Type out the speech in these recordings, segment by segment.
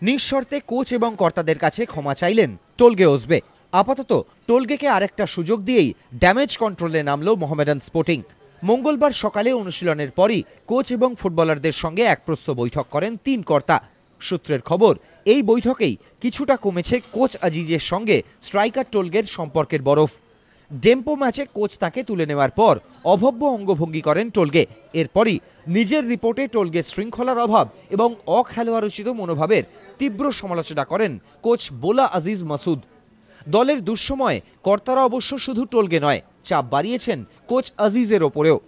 নিঃশর্তে coach এবং কর্তাদের কাছে ক্ষমা চাইলেন টোলগে ওসবে। আপাতত টোলগেকে আরেকটা সুযোগ দিয়েই ড্যামেজ কন্ট্রোলে নামল মোহামেডান স্পোর্টিং। মঙ্গলবার সকালে অনুশীলনের পরই কোচ এবং ফুটবলারদের সঙ্গে একপ্রস্থ বৈঠক করেন তিন কর্তা। সূত্রের খবর, এই বৈঠকেই কিছুটা কমেছে কোচ আজিজের সঙ্গে স্ট্রাইকার টোলগের সম্পর্কের বরফ। ডেম্পো ম্যাচে কোচ তাকে তুলে নেওয়ার পর অভব্য অঙ্গভঙ্গি করেন টোলগে। এরপরই নিজের রিপোর্টে টোলগে শৃঙ্খলার অভাব এবং অখেলোয়াড়োচিত মনোভাবের তীব্র সমালোচনা করেন কোচ বোলা আজিজ মাসুদ। দলের দুঃসময়ে কর্তারা অবশ্য শুধু টোলগে নয়, চাপ বাড়িয়েছেন কোচ আজিজের ওপরেও।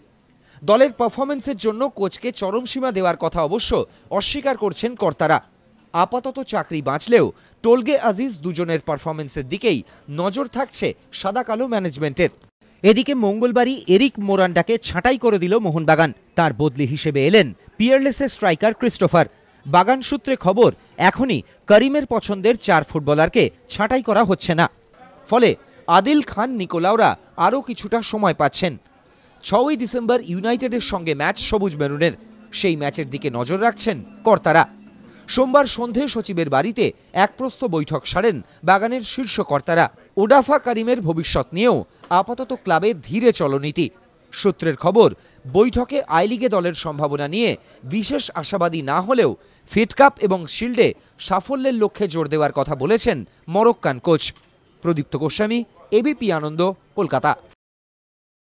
দলের পারফরমেন্সের জন্য কোচকে চরম সীমা দেওয়ার কথা অবশ্য অস্বীকার করছেন কর্তারা। আপাতত চাকরি বাঁচলেও টোলগে আজিজ দুজনের পারফরমেন্সের দিকেই নজর থাকছে সাদা কালো ম্যানেজমেন্টের। এদিকে মঙ্গলবারই এরিক মোরান্ডাকে ছাঁটাই করে দিল মোহনবাগান। তার বদলি হিসেবে এলেন পিয়ারলেসের স্ট্রাইকার ক্রিস্টোফার। বাগান সূত্রে খবর, এখনই করিমের পছন্দের 4 ফুটবলারকে ছাঁটাই করা হচ্ছে না। ফলে আদিল খান নিকোলাওরা আরও কিছুটা সময় পাচ্ছেন। 6ই ডিসেম্বর ইউনাইটেডের সঙ্গে ম্যাচ সবুজ মেরুনের। সেই ম্যাচের দিকে নজর রাখছেন কর্তারা। সোমবার সন্ধে সচিবের বাড়িতে একপ্রস্থ বৈঠক সারেন বাগানের শীর্ষ কর্তারা। ওডাফা করিমের ভবিষ্যৎ নিয়েও আপাতত ক্লাবের ধীরে চলনীতি। সূত্রের খবর, বৈঠকে আই লিগে দলের সম্ভাবনা নিয়ে বিশেষ আশাবাদী না হলেও ফিড কাপ এবং শিল্ডে সাফল্যের লক্ষ্যে জোর দেওয়ার কথা বলেছেন মরক্কান কোচ। প্রদীপ্ত গোস্বামী, এবিপি আনন্দ, কলকাতা।